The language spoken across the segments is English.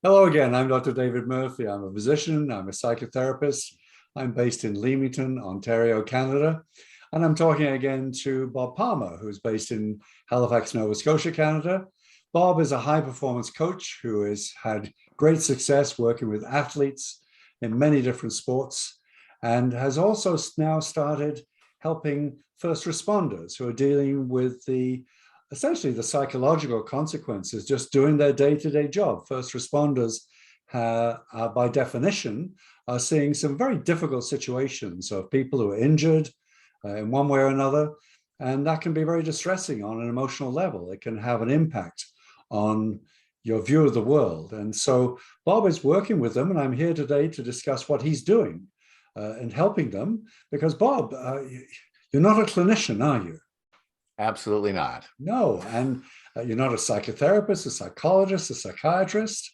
Hello again. I'm Dr. David Murphy. I'm a physician. I'm a psychotherapist. I'm based in Leamington, Ontario, Canada. And I'm talking again to Bob Palmer, who's based in Halifax, Nova Scotia, Canada. Bob is a high performance coach who has had great success working with athletes in many different sports and has also now started helping first responders who are dealing with essentially the psychological consequences just doing their day-to-day job. First responders, by definition, are seeing some very difficult situations of people who are injured in one way or another, and that can be very distressing on an emotional level. It can have an impact on your view of the world. And so Bob is working with them, and I'm here today to discuss what he's doing and helping them, because Bob, you're not a clinician, are you? Absolutely not. No, and you're not a psychotherapist, a psychologist, a psychiatrist,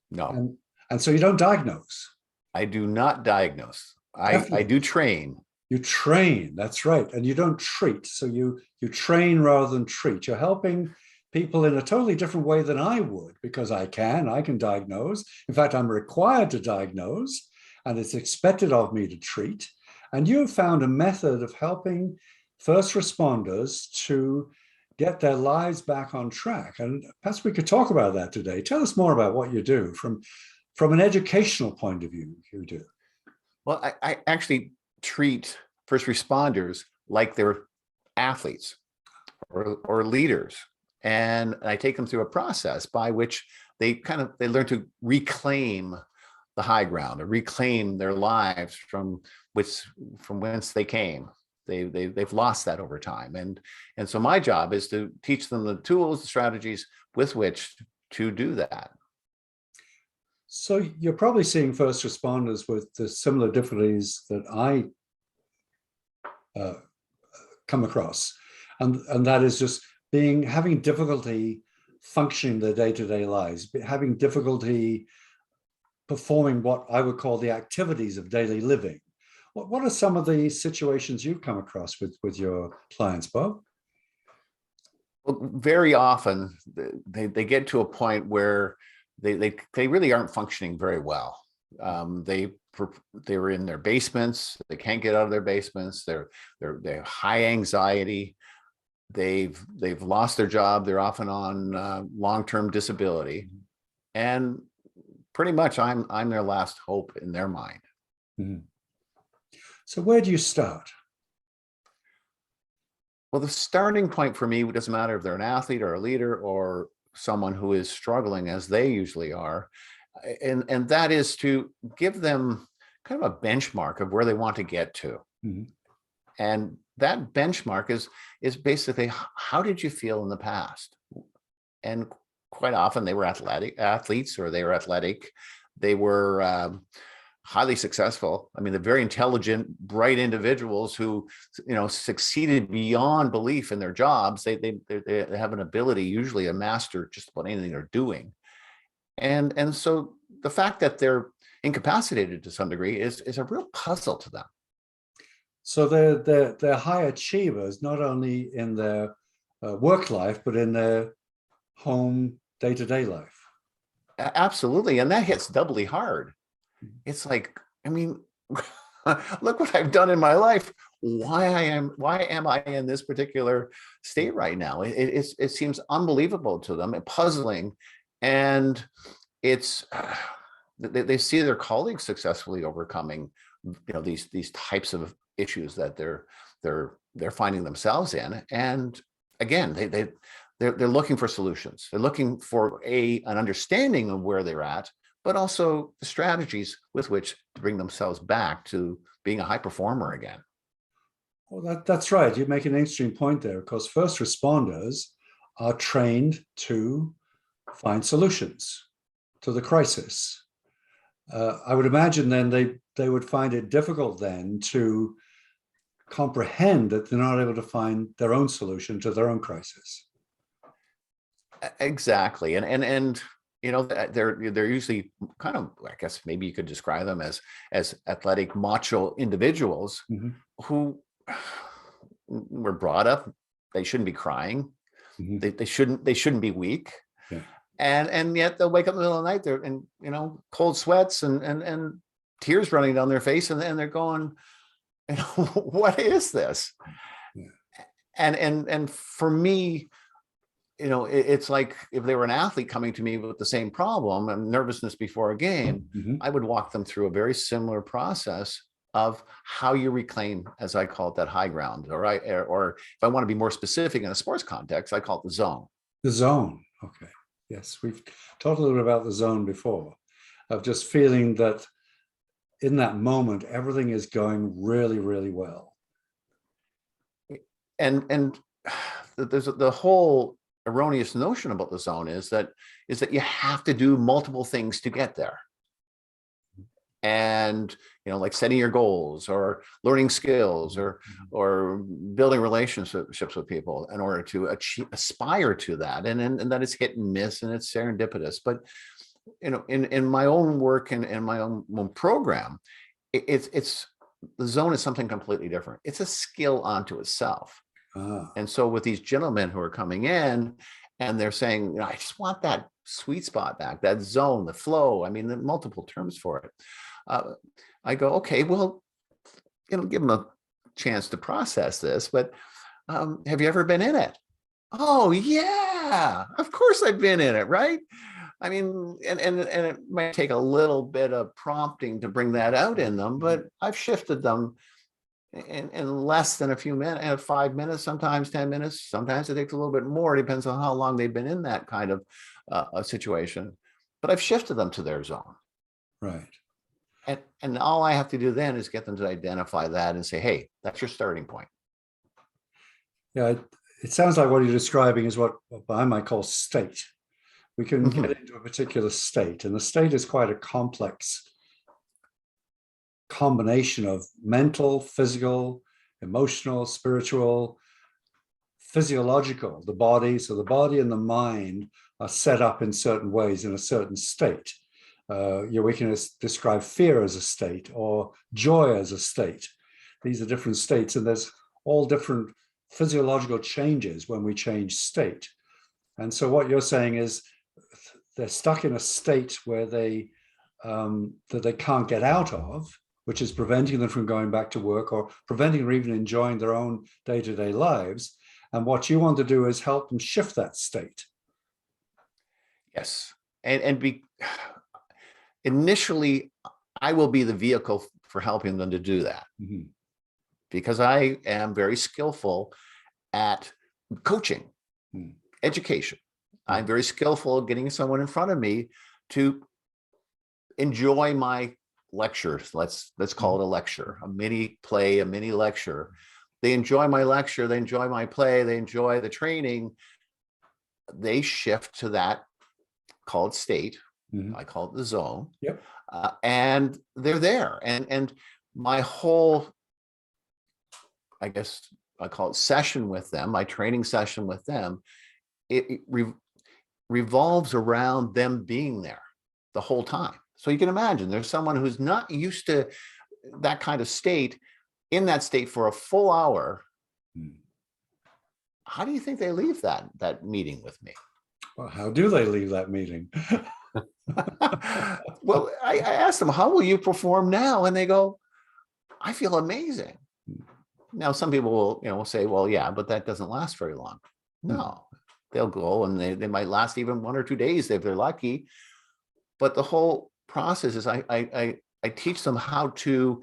No, and so you don't diagnose. I do not diagnose. I Definitely. do train. You train, that's right, and you don't treat. So you train rather than treat. You're helping people in a totally different way than I would, because I can diagnose. In fact, I'm required to diagnose, and it's expected of me to treat. And you have found a method of helping first responders to get their lives back on track. And perhaps we could talk about that today. Tell us more about what you do from an educational point of view, you do. Well, I actually treat first responders like they're athletes or leaders. And I take them through a process by which they learn to reclaim the high ground, or reclaim their lives from whence they came. They've lost that over time, and so my job is to teach them the tools, the strategies with which to do that. So you're probably seeing first responders with the similar difficulties that I come across, and that is just having difficulty functioning their day-to-day lives, having difficulty performing what I would call the activities of daily living. What are some of the situations you've come across with your clients, Bob? Well, very often they get to a point where they really aren't functioning very well. They were in their basements. They can't get out of their basements. They're high anxiety. They've lost their job. They're often on long-term disability, and pretty much I'm their last hope in their mind. Mm-hmm. So where do you start? Well, the starting point for me, it doesn't matter if they're an athlete or a leader or someone who is struggling, as they usually are, and that is to give them kind of a benchmark of where they want to get to. Mm-hmm. And that benchmark is basically, how did you feel in the past? And quite often they were athletes, or they were athletic. They were highly successful. I mean, they're very intelligent, bright individuals who, succeeded beyond belief in their jobs. They have an ability, usually to master just about anything they're doing. And so the fact that they're incapacitated to some degree is a real puzzle to them. So they're high achievers, not only in their work life, but in their home day-to-day life. Absolutely. And that hits doubly hard. It's like, I mean, look what I've done in my life. Why am I in this particular state right now? It seems unbelievable to them and puzzling. And it's, they see their colleagues successfully overcoming, these types of issues that they're finding themselves in. And again, they're looking for solutions. They're looking for an understanding of where they're at, but also the strategies with which to bring themselves back to being a high performer again. Well, that's right. You make an interesting point there, because first responders are trained to find solutions to the crisis. I would imagine then they would find it difficult then to comprehend that they're not able to find their own solution to their own crisis. Exactly. And they're usually kind of, I guess maybe you could describe them as athletic, macho individuals. Mm-hmm. Who were brought up, they shouldn't be crying. Mm-hmm. They shouldn't be weak. Yeah. And yet they'll wake up in the middle of the night, they're in, you know, cold sweats and tears running down their face, and they're going, you know, what is this? Yeah. And for me, you know, it's like if they were an athlete coming to me with the same problem and nervousness before a game, Mm-hmm. I would walk them through a very similar process of how you reclaim, as I call it, that high ground. Or if I want to be more specific in a sports context, I call it the zone. The zone. Okay. Yes, we've talked a little bit about the zone before, of just feeling that in that moment, everything is going really, really well. And there's the whole erroneous notion about the zone is that you have to do multiple things to get there. And, you know, like setting your goals or learning skills or building relationships with people in order to aspire to that. And that is hit and miss, and it's serendipitous. But, you know, in my own work and in my own program, it's the zone is something completely different. It's a skill unto itself. And so with these gentlemen who are coming in and they're saying, you know, I just want that sweet spot back, that zone, the flow. I mean, the multiple terms for it. I go, okay, well, you know, give them a chance to process this, but have you ever been in it? Oh yeah, of course I've been in it, right? I mean, and it might take a little bit of prompting to bring that out in them, but I've shifted them in less than a few minutes, 5 minutes, sometimes 10 minutes. Sometimes it takes a little bit more. It depends on how long they've been in that kind of a situation. But I've shifted them to their zone. Right. And all I have to do then is get them to identify that and say, hey, that's your starting point. Yeah, it sounds like what you're describing is what I might call state. We can get into a particular state, and the state is quite a complex combination of mental, physical, emotional, spiritual, physiological, the body. So the body and the mind are set up in certain ways in a certain state. We can describe fear as a state or joy as a state. These are different states, and there's all different physiological changes when we change state. And so what you're saying is they're stuck in a state where that they can't get out of, which is preventing them from going back to work or preventing them even enjoying their own day-to-day lives. And what you want to do is help them shift that state. Yes. Initially, I will be the vehicle for helping them to do that, because I am very skillful at coaching, education. I'm very skillful at getting someone in front of me to enjoy my lectures. Let's call it a lecture, a mini play, a mini lecture. They enjoy my lecture, they enjoy my play, they enjoy the training. They shift to that called state. I call it the zone. Yep. And they're there. And my whole, I guess I call it session with them, my training session with them, it revolves around them being there the whole time. So you can imagine there's someone who's not used to that kind of state, in that state for a full hour. How do you think they leave that meeting with me? Well, how do they leave that meeting? Well, I asked them, how will you perform now? And they go, I feel amazing. Now, some people will, will say, well, yeah, but that doesn't last very long. No, they'll go and they might last even 1 or 2 days if they're lucky. But the whole process is I teach them how to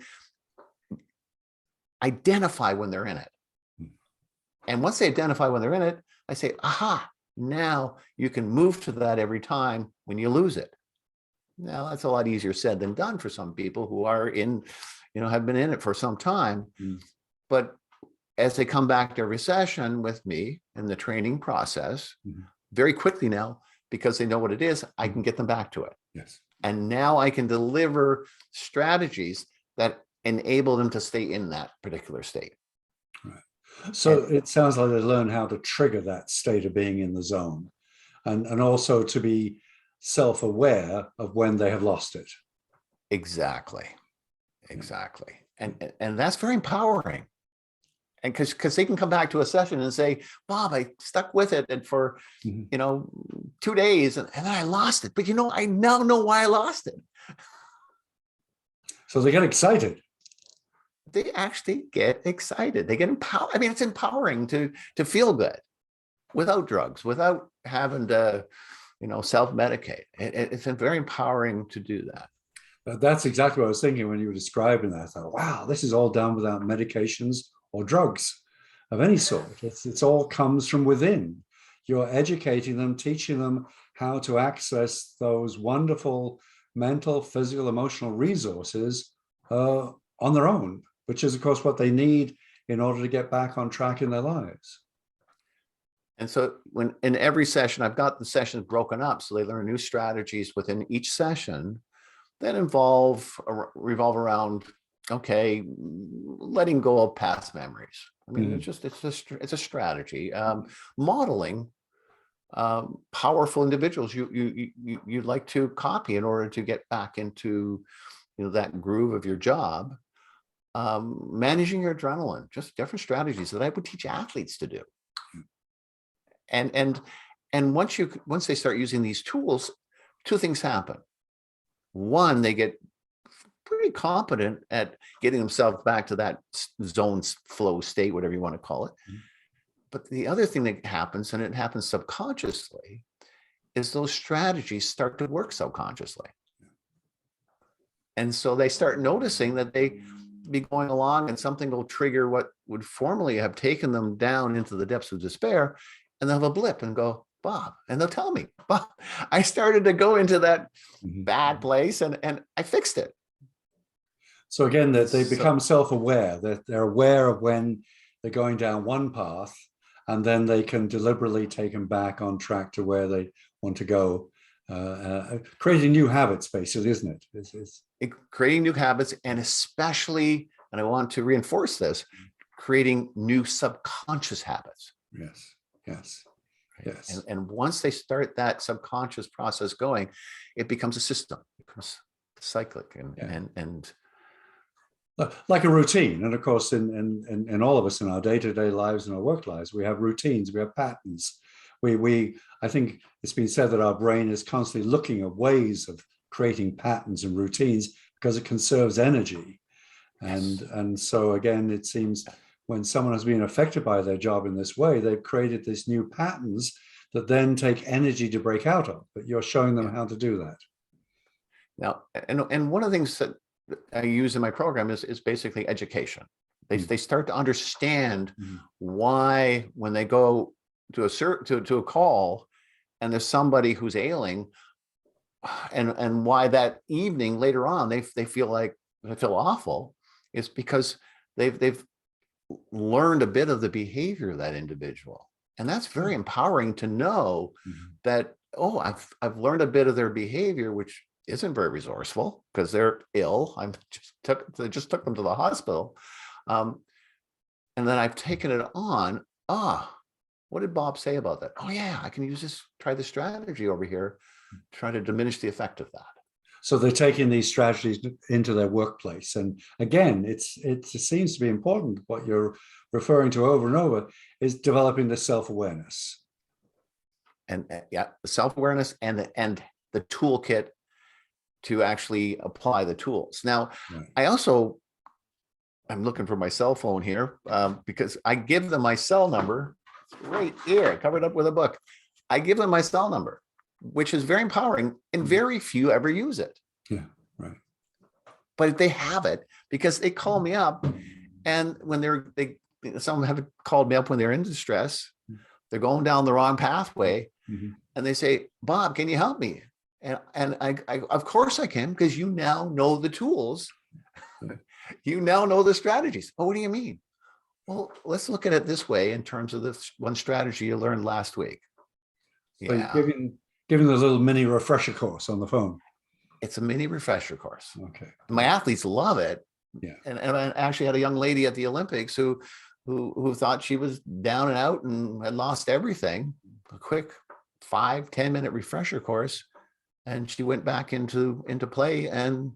identify when they're in it. And once they identify when they're in it, I say, aha, now you can move to that every time when you lose it. Now, that's a lot easier said than done for some people who are in, have been in it for some time. But as they come back to every session with me in the training process, very quickly now, because they know what it is, I can get them back to it. Yes. And now I can deliver strategies that enable them to stay in that particular state. Right. So it sounds like they learn how to trigger that state of being in the zone, and also to be self-aware of when they have lost it. Exactly. And that's very empowering. And because they can come back to a session and say, Bob, I stuck with it and for 10 2 days, and then I lost it. But I now know why I lost it. So they get excited. They actually get excited. They get empowered. I mean, it's empowering to feel good without drugs, without having to, self-medicate. It's very empowering to do that. That's exactly what I was thinking when you were describing that. I thought, wow, this is all done without medications or drugs of any sort. It's all comes from within. You're educating them, teaching them how to access those wonderful mental, physical, emotional resources on their own, which is, of course, what they need in order to get back on track in their lives. And so when in every session, I've got the sessions broken up, so they learn new strategies within each session that revolve around, okay, letting go of past memories. I mean, it's a strategy. Modeling powerful individuals you'd like to copy in order to get back into that groove of your job. Managing your adrenaline, just different strategies that I would teach athletes to do. And once they start using these tools, two things happen. One, they get pretty competent at getting themselves back to that zone flow state, whatever you want to call it. But the other thing that happens, and it happens subconsciously, is those strategies start to work subconsciously. And so they start noticing that they be going along and something will trigger what would formerly have taken them down into the depths of despair, and they'll have a blip and go, Bob, and they'll tell me, Bob, I started to go into that bad place and I fixed it. So again, that they become self-aware, that they're aware of when they're going down one path, and then they can deliberately take them back on track to where they want to go. Creating new habits, basically, isn't it? Creating new habits, and especially, and I want to reinforce this, creating new subconscious habits. Yes. And once they start that subconscious process going, it becomes a system, it becomes cyclic and like a routine. And of course, in all of us, in our day-to-day lives and our work lives, we have routines, we have patterns. I think it's been said that our brain is constantly looking at ways of creating patterns and routines because it conserves energy. And so again, it seems when someone has been affected by their job in this way, they've created these new patterns that then take energy to break out of, but you're showing them how to do that. Now, and one of the things that I use in my program is basically education. They start to understand why, when they go to a call and there's somebody who's ailing, and why that evening later on they feel awful, is because they've learned a bit of the behavior of that individual. And that's very empowering to know that, I've learned a bit of their behavior, which isn't very resourceful because they're ill. I just took them to the hospital. And then I've taken it on. What did Bob say about that? Oh yeah, I can try this strategy over here, try to diminish the effect of that. So they're taking these strategies into their workplace. And again, it seems to be important. What you're referring to over and over is developing the self-awareness. And the self-awareness and the toolkit to actually apply the tools. Now, I'm looking for my cell phone here because I give them my cell number right here, covered up with a book. I give them my cell number, which is very empowering, and very few ever use it. Yeah, right. But they have it because they call me up, and when some have called me up when they're in distress, they're going down the wrong pathway, and they say, Bob, can you help me? And I of course I can, because you now know the tools. You now know the strategies. Oh, what do you mean? Well, let's look at it this way in terms of this one strategy you learned last week. So giving the little mini refresher course on the phone. It's a mini refresher course. Okay. My athletes love it. Yeah. And I actually had a young lady at the Olympics who thought she was down and out and had lost everything. A quick 5-10 minute refresher course. And she went back into play and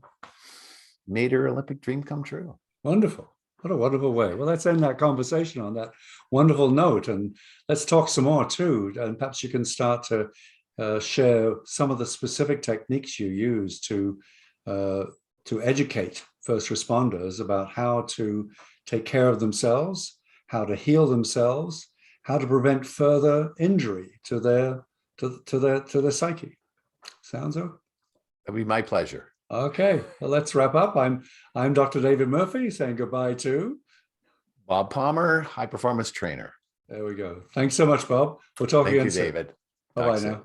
made her Olympic dream come true. Wonderful. What a wonderful way. Well, let's end that conversation on that wonderful note, and let's talk some more too. And perhaps you can start to share some of the specific techniques you use to educate first responders about how to take care of themselves, how to heal themselves, how to prevent further injury to their psyche. Sounds okay? It'd be my pleasure. Okay, well, let's wrap up. I'm Dr. David Murphy saying goodbye to Bob Palmer, high performance trainer. There we go. Thanks so much, Bob. We'll talk Thank again you, soon. David. Bye-bye Talk now. soon.